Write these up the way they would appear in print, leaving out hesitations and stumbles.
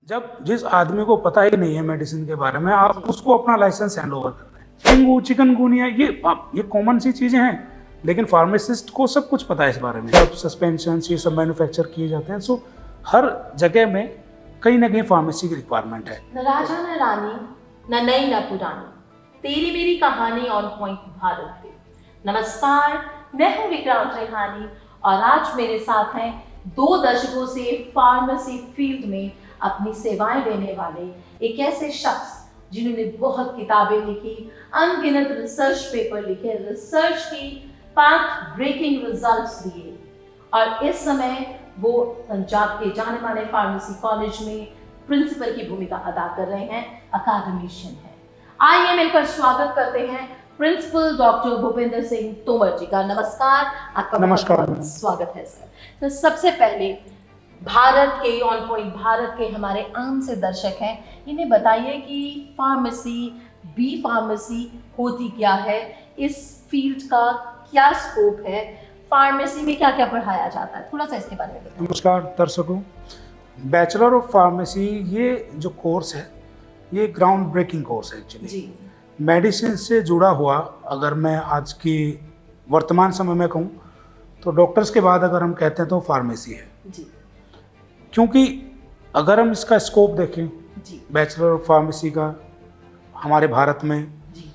जब जिस आदमी को पता ही नहीं है मेडिसिन के बारे में, आप उसको अपना लाइसेंस हैंड ओवर कर रहे हैं। डेंगू, चिकनगुनिया, ये कॉमन सी चीजें हैं, लेकिन फार्मासिस्ट को सब कुछ पता है इस बारे में। सब सस्पेंशन ये सब मैन्युफैक्चर किए जाते हैं। सो हर जगह में कहीं ना कहीं फार्मेसी की रिक्वायरमेंट है। न राजा न रानी, न नई न पुरानी, तेरी मेरी कहानी ऑन पॉइंट भारत पे। नमस्कार, मैं हूँ विक्रांत रेहानी और आज मेरे साथ हैं 2 दशकों से फार्मेसी फील्ड में अपनी सेवाएं देने वाले एक ऐसे शख्स जिन्होंने बहुत किताबें लिखी, अनगिनत रिसर्च पेपर लिखे, रिसर्च की पाथ ब्रेकिंग रिजल्ट्स दिए और इस समय वो पंजाब के जाने माने फार्मेसी कॉलेज में प्रिंसिपल की भूमिका अदा कर रहे हैं, अकादमिशियन है। आइए मिलकर स्वागत करते हैं प्रिंसिपल डॉक्टर भूपेंद्र सिंह तोमर जी का। नमस्कार, आपका नमस्कार, स्वागत है सर। तो सबसे पहले भारत के ऑन पॉइंट भारत के हमारे आम से दर्शक हैं, इन्हें बताइए कि फार्मेसी, बी फार्मेसी होती क्या है, इस फील्ड का क्या स्कोप है, फार्मेसी में क्या क्या पढ़ाया जाता है, थोड़ा सा इसके बारे में बताइए। नमस्कार दर्शकों, बैचलर ऑफ फार्मेसी ये जो कोर्स है ये ग्राउंड ब्रेकिंग कोर्स है एक्चुअली। जी, मेडिसिन से जुड़ा हुआ, अगर मैं आज की वर्तमान समय में कहूँ तो डॉक्टर्स के बाद अगर हम कहते हैं तो फार्मेसी है। जी, क्योंकि अगर हम इसका स्कोप देखें जी, बैचलर ऑफ फार्मेसी का हमारे भारत में जी,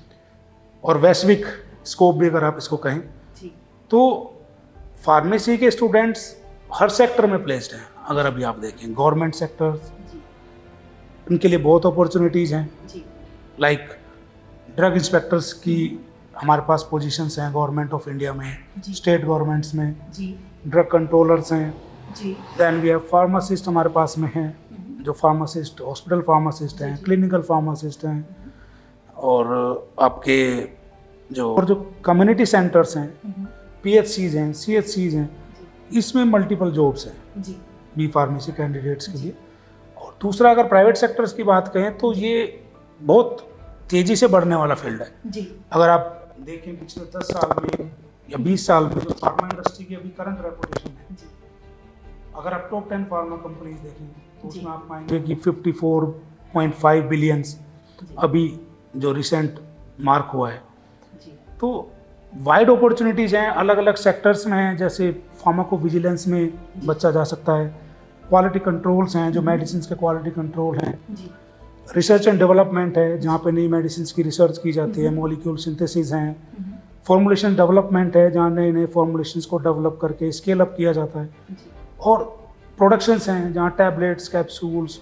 और वैश्विक स्कोप भी अगर आप इसको कहें जी, तो फार्मेसी के स्टूडेंट्स हर सेक्टर में प्लेस्ड हैं। अगर अभी आप देखें गवर्नमेंट सेक्टर, जी, उनके लिए बहुत अपॉर्चुनिटीज़ हैं। जी, लाइक ड्रग इंस्पेक्टर्स की हमारे पास पोजीशंस हैं गवर्नमेंट ऑफ इंडिया में, जी, स्टेट गवर्नमेंट्स में। जी, ड्रग कंट्रोलर्स हैं। जी, देन वी हैव फार्मासिस्ट हमारे पास में हैं, जो फार्मासिस्ट हॉस्पिटल फार्मासिस्ट हैं, क्लिनिकल फार्मासिस्ट हैं, और आपके जो कम्युनिटी सेंटर्स हैं, पीएचसीज हैं, सीएचसीज हैं, इसमें मल्टीपल जॉब्स हैं जी, बी फार्मेसी कैंडिडेट्स के लिए। और दूसरा, अगर प्राइवेट सेक्टर्स की बात कहें तो ये बहुत तेज़ी से बढ़ने वाला फील्ड है। जी, अगर आप देखें पिछले 10 साल में या 20 साल में जो फार्मा इंडस्ट्री की अभी करंट रेपुटेशन है, जी, अगर आप टॉप 10 फार्मा कंपनीज देखें तो जी। उसमें आप पाएंगे कि 54.5 बिलियंस जी, अभी जो रिसेंट मार्क हुआ है। जी, तो वाइड अपॉर्चुनिटीज़ हैं, अलग अलग सेक्टर्स में हैं। जैसे फार्माको विजिलेंस में बच्चा जा सकता है, क्वालिटी कंट्रोल्स हैं जो मेडिसिन के क्वालिटी कंट्रोल हैं, जी, रिसर्च एंड डेवलपमेंट है जहाँ पे नई मेडिसिन की रिसर्च की जाती है, मॉलिक्यूल सिंथेसिस हैं, फॉर्मुलेशन डेवलपमेंट है जहाँ नए नए फॉर्मुलेशंस को डेवलप करके स्केल अप किया जाता है, जी, और प्रोडक्शंस हैं जहाँ टैबलेट्स, कैप्सूल्स,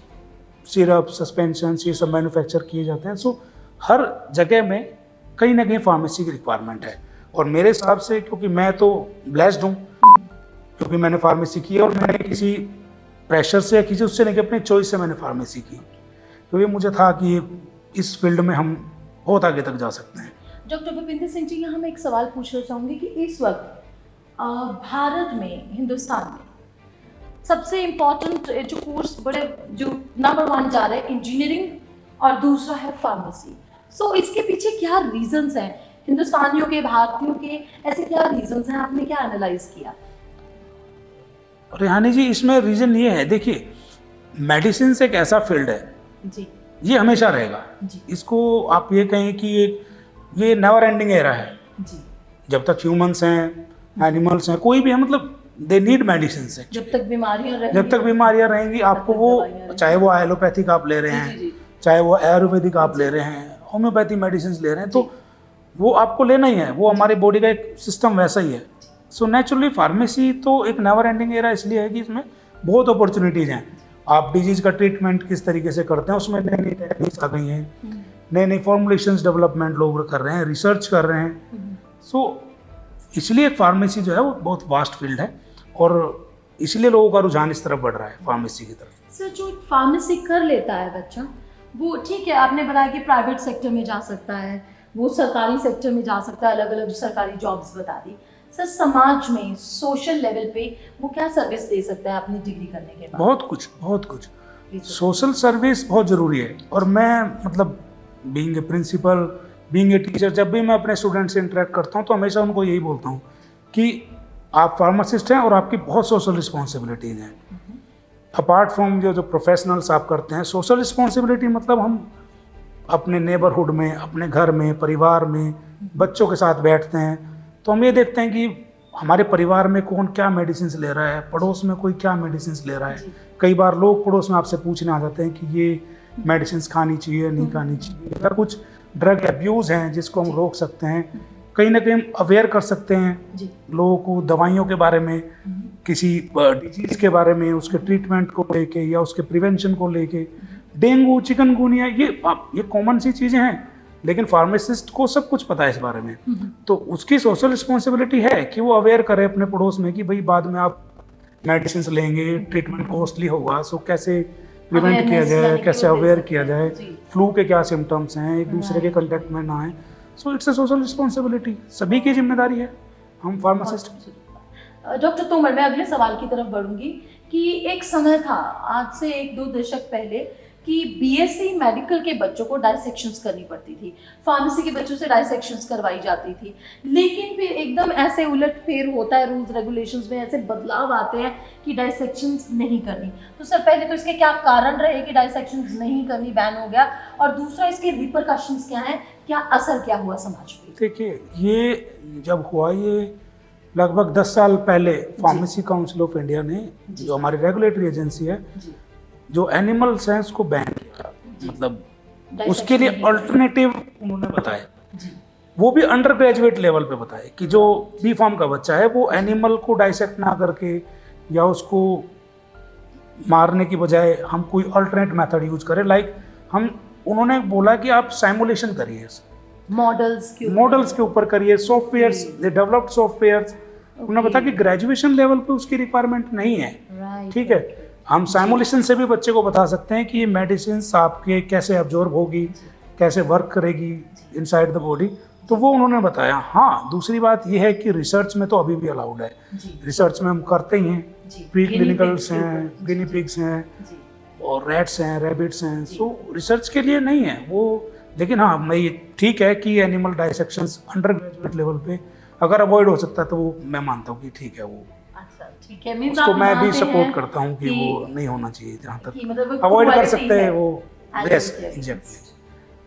सिरप, सस्पेंशन ये सब मैन्युफैक्चर किए जाते हैं। सो हर जगह में कहीं ना कहीं फार्मेसी की रिक्वायरमेंट है। और मेरे हिसाब से, क्योंकि मैं तो ब्लेस्ड हूँ क्योंकि मैंने फार्मेसी की और मैंने किसी प्रेशर से या किसी उससे नहीं कि अपनी चॉइस से मैंने फार्मेसी की, क्योंकि मुझे था कि इस फील्ड में हम बहुत आगे तक जा सकते हैं। डॉक्टर भूपेंद्र सिंह जी, यहाँ मैं एक सवाल पूछना चाहूँगी कि इस वक्त भारत में, हिंदुस्तान में सबसे इम्पोर्टेंट जो कोर्स जो नंबर 1 जा रहा है इंजीनियरिंग और दूसरा है फार्मेसी। सो इसके पीछे क्या रीजंस हैं, हिंदुस्तानियों के, भारतीयों के, ऐसे क्या रीजंस हैं, आपने क्या एनालाइज किया? रेहानी जी, इसमें रीज़न ये है, देखिए मेडिसिन एक ऐसा फील्ड है, जी, ये हमेशा रहेगा। जी, इसको आप ये कहें कि ये नेवर एंडिंग एरा है। जी, जब तक ह्यूमंस हैं, एनिमल्स हैं, कोई भी है, मतलब दे नीड मेडिसिन से। जब तक बीमारियां रहेंगी, जब तक बीमारियां रहेंगी आपको वो, चाहे वो एलोपैथिक आप ले रहे जी, हैं, जी, चाहे वो आयुर्वेदिक आप ले रहे हैं, होम्योपैथी मेडिसिन ले रहे हैं, तो वो आपको लेना ही है। वो हमारे बॉडी का एक सिस्टम वैसा ही है। सो नेचुरली फार्मेसी तो एक नेवर एंडिंग एरा इसलिए है कि इसमें बहुत अपॉर्चुनिटीज़ हैं। आप डिजीज़ का ट्रीटमेंट किस तरीके से करते हैं, उसमें नई नई टेक्निक्स आ गई हैं, नए नए फॉर्मुलेशंस डेवलपमेंट लोग कर रहे हैं, रिसर्च कर रहे हैं। सो इसलिए फार्मेसी जो है वो बहुत वास्ट फील्ड है और इसलिए लोगों का रुझान इस तरफ बढ़ रहा है, फार्मेसी की तरफ। सर, जो फार्मेसी कर लेता है बच्चा, वो ठीक है, आपने बताया कि प्राइवेट सेक्टर में जा सकता है, वो सरकारी सेक्टर में जा सकता है, अलग अलग सरकारी जॉब्स बता दी। सर, समाज में, सोशल लेवल पे वो क्या सर्विस दे सकता है अपनी डिग्री करने के बाद? बहुत कुछ। सोशल सर्विस बहुत ज़रूरी है। और मैं मतलब being a principal, being a teacher, जब भी मैं अपने स्टूडेंट से इंटरेक्ट करता हूँ तो हमेशा उनको यही बोलता हूँ कि आप फार्मासिस्ट हैं और आपकी बहुत सोशल रिस्पॉन्सिबिलिटीज़ हैं। अपार्ट फ्रॉम जो प्रोफेशनल्स आप करते हैं, सोशल रिस्पॉन्सिबिलिटी मतलब हम अपने नेबरहुड में, अपने घर में, परिवार में बच्चों के साथ बैठते हैं तो हम ये देखते हैं कि हमारे परिवार में कौन क्या मेडिसिन ले रहा है, पड़ोस में कोई क्या मेडिसिन ले रहा है। कई बार लोग पड़ोस में आपसे पूछने आ जाते हैं कि ये मेडिसिन खानी चाहिए नहीं खानी चाहिए, या कुछ ड्रग एब्यूज़ हैं जिसको हम रोक सकते हैं, कहीं ना कहीं हम अवेयर कर सकते हैं लोगों को दवाइयों के बारे में, किसी डिजीज़ के बारे में, उसके ट्रीटमेंट को लेके या उसके प्रिवेंशन को लेके। डेंगू, चिकनगुनिया ये कॉमन सी चीज़ें हैं, लेकिन फार्मासिस्ट को सब कुछ पता है इस बारे में। तो उसकी सोशल रिस्पॉन्सिबिलिटी है कि वो अवेयर करे अपने पड़ोस में कि भाई बाद में आप मेडिसिन लेंगे, ट्रीटमेंट कॉस्टली होगा, सो कैसे प्रिवेंट किया जाए, कैसे अवेयर किया जाए, फ्लू के क्या सिम्टम्स हैं, एक दूसरे के कंटेक्ट में ना आए। So it's a social responsibility, सभी की जिम्मेदारी है, हम फार्मासिस्ट। डॉक्टर तोमर, मैं अगले सवाल की तरफ बढ़ूंगी कि एक समय था, आज से 1-2 दशक पहले, कि बीएससी मेडिकल के बच्चों को डायसेक्शंस करनी पड़ती थी, फार्मेसी के बच्चों से डायसेक्शंस करवाई जाती थी, लेकिन फिर एकदम ऐसे उलटफेर होता है, रूल्स रेगुलेशंस में ऐसे बदलाव आते हैं कि डायसेक्शंस नहीं करनी। तो सर, पहले तो इसके क्या कारण रहे कि डायसेक्शंस नहीं करनी बैन हो गया, और दूसरा इसके रिपरकशंस क्या हैं, क्या असर क्या हुआ समाज पे? देखिए, ये जब हुआ, ये लगभग 10 साल पहले फार्मेसी काउंसिल ऑफ इंडिया ने, जो हमारी रेगुलेटरी एजेंसी है, जो एनिमल साइंस को बैन किया, मतलब उसके लिए अल्टरनेटिव उन्होंने बताए, वो भी अंडर ग्रेजुएट लेवल पे बताए कि जो बी फार्म का बच्चा है वो एनिमल को डाइसेक्ट ना करके या उसको मारने की बजाय हम कोई अल्टरनेट मेथड यूज करें। लाइक उन्होंने बोला कि आप साइमुलेशन करिए, मॉडल्स के ऊपर करिए, सॉफ्टवेयर्स, दे डेवलप्ड सॉफ्टवेयर्स। उन्होंने बताया कि ग्रेजुएशन लेवल पे उसकी रिक्वायरमेंट नहीं है, ठीक है, हम साइमुलेशन से भी बच्चे को बता सकते हैं कि ये मेडिसिन आपके कैसे अब्जॉर्ब होगी, कैसे वर्क करेगी इनसाइड द बॉडी। तो वो उन्होंने बताया। हाँ, दूसरी बात ये है कि रिसर्च में तो अभी भी अलाउड है, रिसर्च में हम करते ही हैं, प्री क्लिनिकल्स हैं, गिनी पिग्स हैं, और रैट्स हैं, रैबिट्स हैं, सो रिसर्च के लिए नहीं है वो। लेकिन हाँ, मैं ये ठीक है कि एनिमल डाइसेक्शंस अंडर ग्रेजुएट लेवल पे अगर अवॉइड हो सकता है तो वो मैं मानता हूँ कि ठीक है, वो ठीक है, उसको मैं भी सपोर्ट करता हूँ कि वो नहीं होना चाहिए, जहाँ तक मतलब अवॉइड कर सकते हैं वो। Yes, exactly.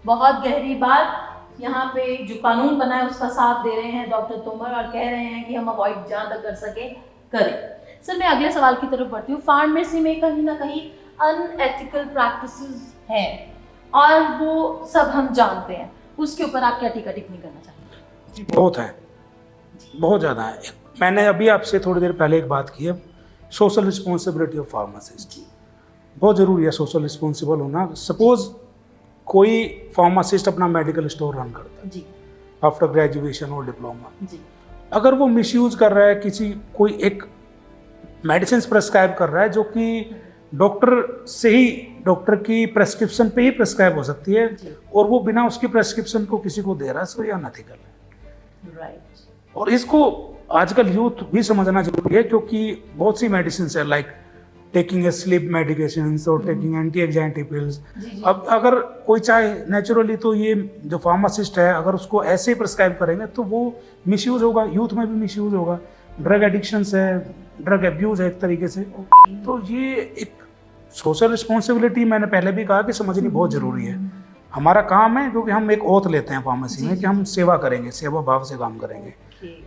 बहुत गहरी बात। यहाँ पे जो कानून बना है उसका साथ दे रहे हैं डॉक्टर तोमर, और कह रहे हैं कि हम अवॉइड जहाँ तक कर सके करें। सर, मैं अगले सवाल की तरफ बढ़ती हूँ। फार्मेसी में कहीं ना कहीं अनएथिकल प्रैक्टिसेस हैं और वो सब हम जानते हैं, उसके ऊपर आप क्या टीका टिप्पणी करना चाहेंगे? बहुत है, बहुत ज़्यादा है। मैंने अभी आपसे थोड़ी देर पहले एक बात की है, सोशल रिस्पॉन्सिबिलिटी ऑफ फार्मासिस्ट। बहुत ज़रूरी है सोशल रिस्पॉन्सिबल होना। सपोज कोई फार्मासिस्ट अपना मेडिकल स्टोर रन करता है आफ्टर ग्रेजुएशन और डिप्लोमा, अगर वो मिसयूज कर रहा है, कोई एक मेडिसिन प्रेस्क्राइब कर रहा है जो कि डॉक्टर की प्रेस्क्रिप्शन पे ही प्रेस्क्राइब हो सकती है, और वो बिना उसकी प्रेस्क्रिप्शन को किसी को दे रहा है, सो ये अनएथिकल है। राइट। और इसको आजकल यूथ भी समझना जरूरी है, क्योंकि बहुत सी मेडिसिन है, लाइक टेकिंग स्लीप मेडिकेशन और टेकिंग एंटी एंजाइटी पिल्स। अब अगर कोई चाहे नेचुरली, तो ये जो फार्मासिस्ट है अगर उसको ऐसे ही प्रिस्क्राइब करेंगे तो वो मिसयूज होगा, यूथ में भी मिसयूज होगा। ड्रग एडिक्शंस है, ड्रग एब्यूज है एक तरीके से। तो ये एक सोशल रिस्पॉन्सिबिलिटी, मैंने पहले भी कहा कि समझनी बहुत ज़रूरी है। हमारा काम है, क्योंकि हम एक ओथ लेते हैं फार्मेसी में कि हम सेवा करेंगे, सेवा भाव से काम करेंगे,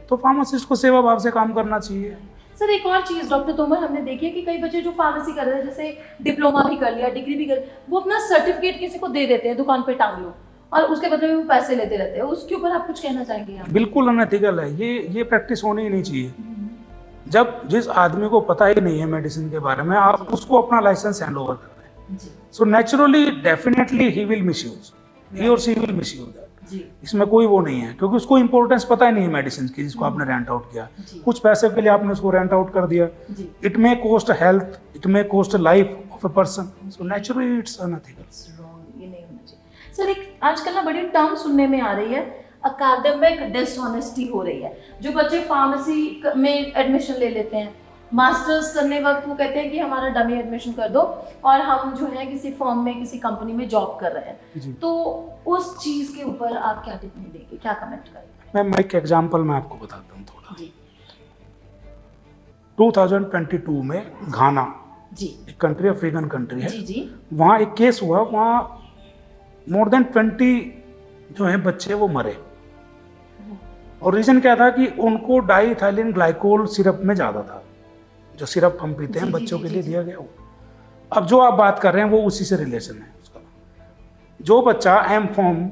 तो फार्मासिस्ट को सेवा भाव से काम करना चाहिए। सर, एक और चीज़ डॉक्टर तोमर, हमने देखी है कि कई बच्चे जो फार्मेसी कर रहे हैं, जैसे डिप्लोमा भी कर लिया, डिग्री भी कर, वो अपना सर्टिफिकेट किसी को दे देते हैं, दुकान पे टांग लो, और उसके बदले में वो पैसे लेते रहते हैं। उसके ऊपर आप कुछ कहना चाहेंगे? बिल्कुल अनएथिकल है ये प्रैक्टिस होनी ही नहीं चाहिए। जब जिस आदमी को पता ही नहीं है मेडिसिन के बारे में, आप उसको अपना लाइसेंस हैंड ओवर कर रहे हैं, so naturally definitely he will misuse, he और सी विल मिसयूज दैट। इसमें कोई वो नहीं है, क्योंकि उसको इंपॉर्टेंस पता ही नहीं है मेडिसिन की, जिसको आपने रेंट आउट किया। कुछ पैसे के लिए आपने उसको रेंट आउट कर दिया। It may cost health, it may cost life of a person, so naturally it's unethical. ये नहीं होना चाहिए। सर, एक आजकल ना बड़ी टर्म सुनने में आ रही है, अकादमिक डिसऑनेस्टी हो रही है। जो बच्चे फार्मेसी में एडमिशन ले लेते हैं, मास्टर्स करने वक्त वो कहते हैं कि हमारा डमी एडमिशन कर दो, और हम जो है किसी फर्म में, किसी कंपनी में जॉब कर रहे हैं, तो उस चीज के ऊपर आप क्या टिप्पणी देंगे, क्या कमेंट करेंगे? मैं एक एग्जांपल मैं आपको बताता हूँ थोड़ा। 2022 में घाना जी एक कंट्री अफ्रीकन कंट्री है, जी जी वहाँ एक केस हुआ, वहाँ मोर देन 20 जो है बच्चे वो मरे। और रीज़न क्या था कि उनको डाईइथाइलिन ग्लाइकोल सिरप में ज़्यादा था, जो सिरप हम पीते हैं जी, जी, बच्चों जी, के जी, लिए जी। दिया गया वो। अब जो आप बात कर रहे हैं वो उसी से रिलेशन है उसका। जो बच्चा एम फॉर्म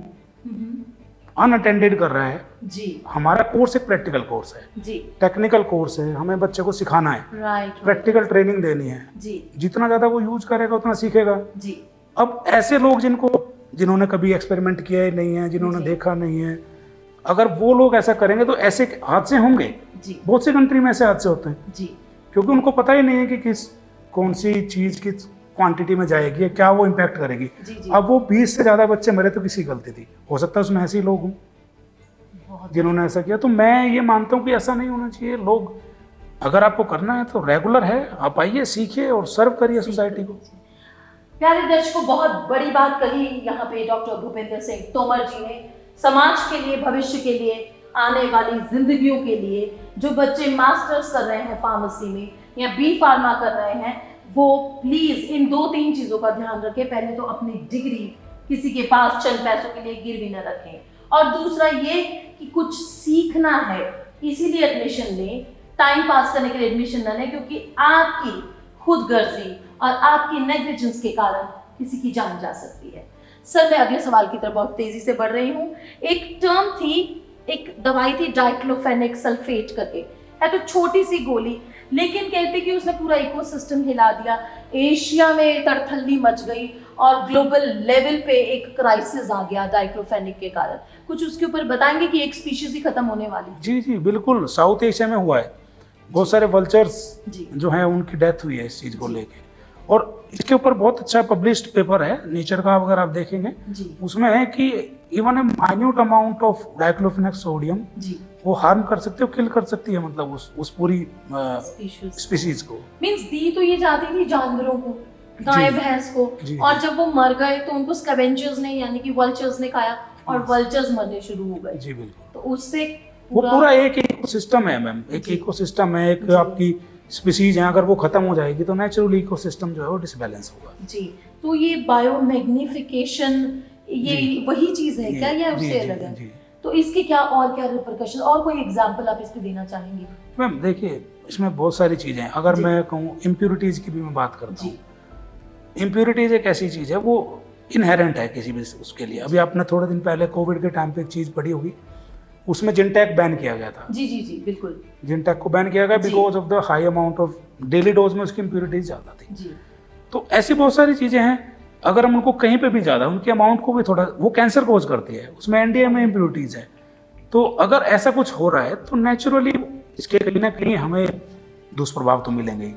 अनअटेंडेड कर रहा है, जी हमारा कोर्स एक प्रैक्टिकल कोर्स है, जी टेक्निकल कोर्स है, हमें बच्चे को सिखाना है, राइट प्रैक्टिकल ट्रेनिंग देनी है। जी जितना ज़्यादा वो यूज करेगा उतना सीखेगा। जी अब ऐसे लोग जिन्होंने कभी एक्सपेरिमेंट किया ही नहीं है, जिन्होंने जी। देखा नहीं है, अगर वो लोग ऐसा करेंगे तो ऐसे हादसे होंगे। जी बहुत सी कंट्री में ऐसे हादसे होते हैं जी क्योंकि उनको पता ही नहीं है कि कौन सी चीज़ किस क्वांटिटी में जाएगी, क्या वो इम्पैक्ट करेगी। जी जी अब वो 20 से ज़्यादा बच्चे मरे तो किसी गलती थी, हो सकता है उसमें ऐसे ही लोग हों बहुत जिन्होंने ऐसा किया। तो मैं ये मानता हूँ कि ऐसा नहीं होना चाहिए। लोग, अगर आपको करना है तो रेगुलर है, आप आइए, सीखिए और सर्व करिए सोसाइटी को। प्यारे दर्शकों, बहुत बड़ी बात कही यहाँ पे डॉक्टर भूपेंद्र सिंह तोमर जी ने। समाज के लिए, भविष्य के लिए, आने वाली जिंदगियों के लिए जो बच्चे मास्टर्स कर रहे हैं फार्मेसी में या बी फार्मा कर रहे हैं, वो प्लीज इन 2-3 चीजों का ध्यान रखें। पहले तो अपनी डिग्री किसी के पास चंद पैसों के लिए गिरवी न रखें, और दूसरा ये कि कुछ सीखना है इसीलिए एडमिशन लें, टाइम पास करने के लिए एडमिशन न लें, क्योंकि आपकी खुद गर्जी और आपकी नेग्लिजेंस के कारण किसी की जान जा सकती है। सर, मैं अगले सवाल की तरफ बहुत तेजी से बढ़ रही हूँ। एक टर्म थी, एक दवाई थी डाइक्लोफेनिक सल्फेट करके, है तो छोटी सी गोली, लेकिन कहते कि उसने पूरा इकोसिस्टम हिला दिया। एशिया में तड़थल्ली मच गई और ग्लोबल लेवल पे एक क्राइसिस आ गया डाइक्लोफेनिक के कारण। कुछ उसके ऊपर बताएंगे कि एक स्पीशीज ही खत्म होने वाली। जी जी बिल्कुल, साउथ एशिया में हुआ है, बहुत सारे वल्चर्स जी जो हैं उनकी डेथ हुई है इस चीज़ को लेके। और इसके ऊपर बहुत अच्छा पब्लिश्ड पेपर है नेचर का, अगर आप देखेंगे जी उसमें है कि even a minute amount of diclofenac sodium जी वो हार्म कर सकती है, किल कर सकती है, मतलब उस पूरी स्पीशीज स्पीसीज को। मींस दी तो ये जाती थी जानवरों को, गाय जी। भैंस को, जी। और जब वो मर गए तो उनको स्कैवेंजर्स ने यानी कि वल्चर्स ने खाया और वल्चर्स मरने शुरू हो गए। जी बिल्कुल, तो उससे वो पूरा एक इकोसिस्टम है मैम, एक जी। इकोसिस्टम है, एक जी। आपकी स्पीसीज है, अगर वो खत्म हो जाएगी तो नेचुरली इकोसिस्टम जो है वो डिसबैलेंस होगा। जी, तो ये बायोमैग्निफिकेशन ये जी। वही चीज है क्या, या जी, उससे जी, अलग है? जी। तो इसके क्या और क्या रिपरकशन, और कोई एग्जांपल आप इस पे देना चाहेंगे? मैम देखिए, इसमें बहुत सारी चीज़ें हैं। अगर जी। मैं कहूँ इम्प्योरिटीज़ की भी मैं बात करता जी हूँ। इम्प्योरिटीज़ एक ऐसी चीज़ है, वो इनहेरेंट है किसी भी उसके लिए। अभी आपने थोड़े दिन पहले कोविड के टाइम पे एक चीज़ पढ़ी होगी, उसमें जिनटेक बैन किया गया था। जी जी जी बिल्कुल। जिनटेक को बैन किया गया जी। Because of the high amount of daily dose में उसकी इम्प्योरिटीज़ ज़्यादा थी। जी तो ऐसी बहुत सारी चीज़ें हैं, अगर हम उनको कहीं पे भी ज़्यादा, उनकी अमाउंट को भी थोड़ा, वो कैंसर कोज करती है, उसमें एनडीए में इम्प्योरिटीज़ है। तो अगर ऐसा कुछ हो रहा है तो नेचुरली इसके कहीं ना कहीं हमें दुष्प्रभाव तो मिलेंगे ही,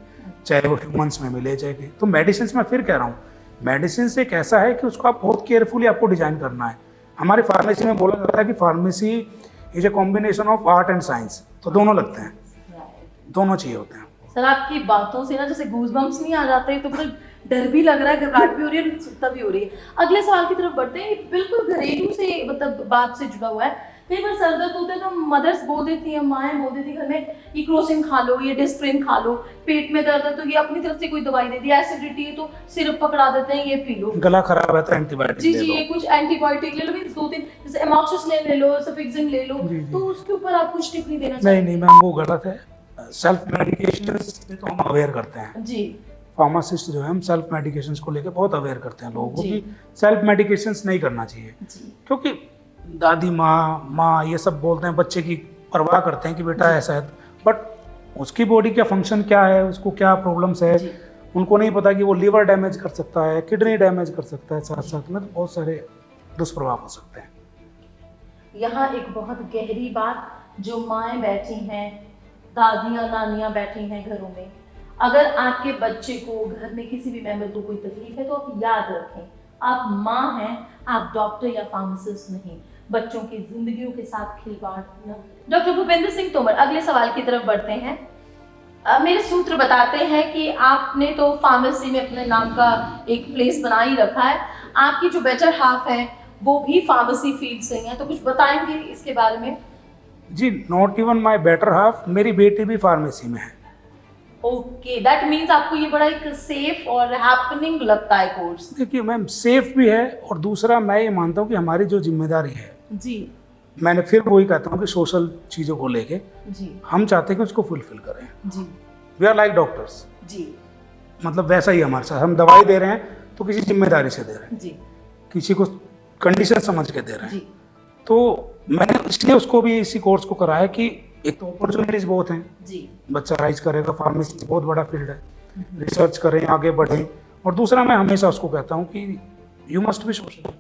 चाहे वो ह्यूमंस में मिले चाहे कहीं। तो मेडिसिन में फिर कह रहा हूँ, मेडिसिन एक ऐसा है कि उसको आप बहुत केयरफुली आपको डिजाइन करना है। हमारे फार्मेसी में बोला जाता है कि pharmacy is a combination of art and science, तो दोनों लगते हैं, दोनों चाहिए होते हैं। सर, आपकी बातों से ना जैसे गूज़बम्प्स नहीं आ जाते, तो मतलब डर भी लग रहा है, घबराहट भी हो रही है, उत्सुकता भी हो रही है। अगले सवाल की तरफ बढ़ते हैं। ये बिल्कुल घरेलू से मतलब बात से जुड़ा हुआ है। कई बार सर दर्द होता है तो मदर्स बोल देती हैं, माएँ बोल देती हैं घर में, ये क्रोसिन खा लो, ये डिस्प्रिन खा लो। पेट में दर्द है तो ये अपनी तरफ से कोई दवाई दे दी, एसिडिटी है तो सिरप पकड़ा देते हैं, ये पी लो। गला खराब है तो एंटीबायोटिक जी ले जी, लो। ये कुछ एंटीबायोटिक ले लो, मींस 2-3 जैसे एमॉक्सिसिलिन ले लो, सफिक्सिन ले लो। जी, जी। तो उसके ऊपर आप कुछ टिप्पणी देना नहीं चाहिए? नहीं मैम, वो गलत है। सेल्फ मेडिकेशन से तो हम अवेयर करते हैं, जी फार्मासिस्ट जो है हम सेल्फ मेडिकेशन को लेकर बहुत अवेयर करते हैं लोगों को जी। कि सेल्फ मेडिकेशन नहीं करना चाहिए। जी क्योंकि दादी माँ ये सब बोलते हैं, बच्चे की परवाह करते हैं कि बेटा ऐसा है, बट उसकी बॉडी का फंक्शन क्या है, उसको क्या प्रॉब्लम्स है, जी। उनको नहीं पता कि वो लीवर डैमेज कर सकता है, किडनी डैमेज कर सकता है, साथ साथ में तो बहुत सारे दुष्प्रभाव हो सकते हैं। यहाँ एक बहुत गहरी बात, जो माएँ बैठी हैं, दादियाँ नानियाँ बैठी हैं घरों में, अगर आपके बच्चे को, घर में किसी भी मेंबर को कोई तकलीफ है तो आप याद रखें, आप माँ हैं, आप डॉक्टर या फार्मासिस्ट नहीं। बच्चों की जिंदगियों के साथ खिलवाड़ न। डॉक्टर भूपेंद्र सिंह तोमर, अगले सवाल की तरफ बढ़ते हैं। मेरे सूत्र बताते हैं कि आपने तो फार्मेसी में अपने नाम का एक प्लेस बना ही रखा है। आपकी जो बेटर हाफ है वो भी फार्मेसी फील्ड से ही है, तो कुछ बताएंगे इसके बारे में? जी, not even my better half, मेरी बेटी भी फार्मेसी में है। ओके, दैट मीन्स आपको ये बड़ा एक सेफ और हैपनिंग लगता है कोर्स। देखिए मैम, सेफ भी है और दूसरा मैं ये मानता हूँ कि हमारी जो जिम्मेदारी है, जी मैंने फिर वही कहता हूँ कि सोशल चीज़ों को लेके जी हम चाहते हैं कि उसको फुलफिल करें। जी वी आर लाइक डॉक्टर्स, जी मतलब वैसा ही हमारे साथ, हम दवाई दे रहे हैं तो किसी जिम्मेदारी से दे रहे हैं, जी किसी को कंडीशन समझ के दे रहे हैं। जी तो मैंने इसलिए उसको भी इसी कोर्स को कराया कि एक तो अपॉर्चुनिटीज बहुत हैं, जी बच्चा राइज करेगा, फार्मेसी बहुत बड़ा फील्ड है, रिसर्च करें, आगे बढ़ें। और दूसरा मैं हमेशा उसको कहता हूँ कि you must be social.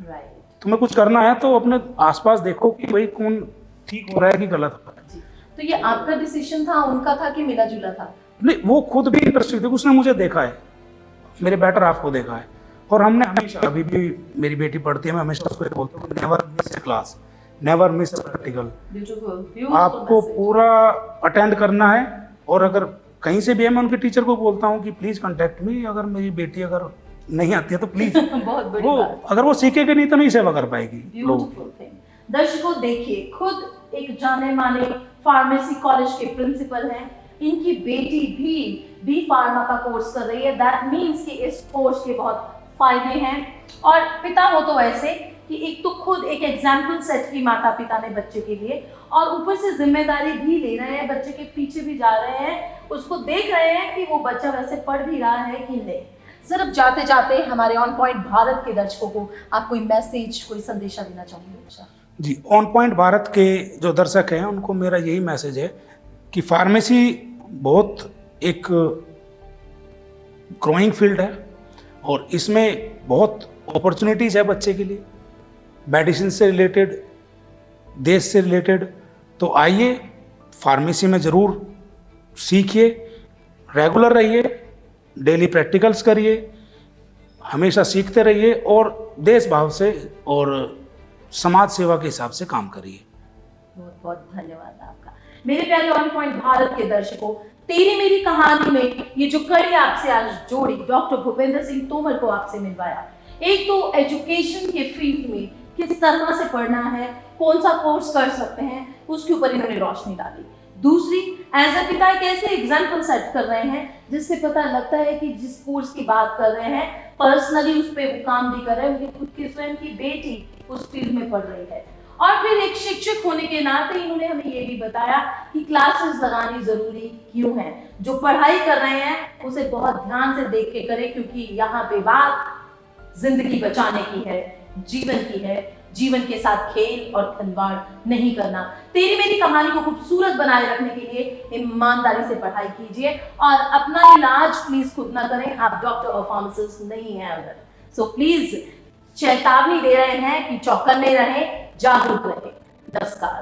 Right तुम्हें कुछ करना है तो अपने आसपास देखो कि भाई कौन ठीक हो रहा है कि गलत हो रहा है। जी। तो ये आपका डिसीजन था, उनका था कि मिला जुला था? नहीं, वो खुद भी इंटरेस्टेड थी, उसने मुझे देखा है, मेरे बेटर हाफ को देखा है, और हमने हमेशा, अभी भी मेरी बेटी पढ़ती है, मैं हमेशा उसको बोलता हूँ never miss A class, never miss a practical. Beautiful आपको पूरा अटेंड करना है, और अगर कहीं से भी है, मैं उनके टीचर को बोलता हूँ कि प्लीज कांटेक्ट मी, अगर मेरी बेटी अगर नहीं आती है तो प्लीज बहुत बड़ी वो बात। अगर वो सीखेगी नहीं तो नहीं सेवा कर पाएगी लोग। Beautiful thing. दर्शकों देखिए, खुद एक जाने माने फार्मेसी कॉलेज के प्रिंसिपल हैं, इनकी बेटी भी बी फार्मा का कोर्स कर रही है। दैट मीन्स कि इस कोर्स के बहुत फायदे हैं। और पिता हो तो ऐसे कि एक तो खुद एक एग्जाम्पल सेट की माता पिता ने बच्चे के लिए, और ऊपर से जिम्मेदारी भी ले रहे हैं, बच्चे के पीछे भी जा रहे हैं, उसको देख रहे हैं कि वो बच्चा वैसे पढ़ भी रहा है कि नहीं। सर, अब जाते जाते हमारे ऑन पॉइंट भारत के दर्शकों को आप कोई मैसेज, कोई संदेशा देना चाहेंगे? जी, ऑन पॉइंट भारत के जो दर्शक हैं उनको मेरा यही मैसेज है कि फार्मेसी बहुत एक ग्रोइंग फील्ड है, और इसमें बहुत अपॉर्चुनिटीज़ है बच्चे के लिए, मेडिसिन से रिलेटेड, देश से रिलेटेड। तो आइए, फार्मेसी में ज़रूर सीखिए, रेगुलर रहिए, डेली प्रैक्टिकल्स करिए, हमेशा सीखते रहिए, और देश भाव से और समाज सेवा के हिसाब से काम करिए। बहुत बहुत धन्यवाद आपका। मेरे प्यारे ऑन पॉइंट भारत के दर्शकों, तेरी मेरी कहानी में ये जो कड़ी आपसे आज जोड़ी, डॉक्टर भूपेंद्र सिंह तोमर को आपसे मिलवाया। एक तो एजुकेशन के फील्ड में किस तरह से पढ़ना है, कौन सा कोर्स कर सकते हैं, उसके ऊपर इन्होंने रोशनी डाली। दूसरी, एज अ पिता एक ऐसे एग्जाम्पल सेट कर रहे हैं जिससे पता लगता है कि जिस कोर्स की बात कर रहे हैं, पर्सनली उस पर वो काम भी कर रहे हैं, उनकी खुद की स्वयं की बेटी उस फील्ड में पढ़ रही है। और फिर एक शिक्षक होने के नाते इन्होंने हमें ये भी बताया कि क्लासेस लगानी जरूरी क्यों है। जो पढ़ाई कर रहे हैं उसे बहुत ध्यान से देख के करें, क्योंकि यहाँ पे बात जिंदगी बचाने की है, जीवन की है। जीवन के साथ खेल और खिलवाड़ नहीं करना। तेरी मेरी कहानी को खूबसूरत बनाए रखने के लिए ईमानदारी से पढ़ाई कीजिए, और अपना इलाज प्लीज खुद ना करें, आप डॉक्टर और फार्मासिस्ट नहीं हैं अगर। सो प्लीज चेतावनी दे रहे हैं कि चौकन्ने रहें, जागरूक रहें। नमस्कार।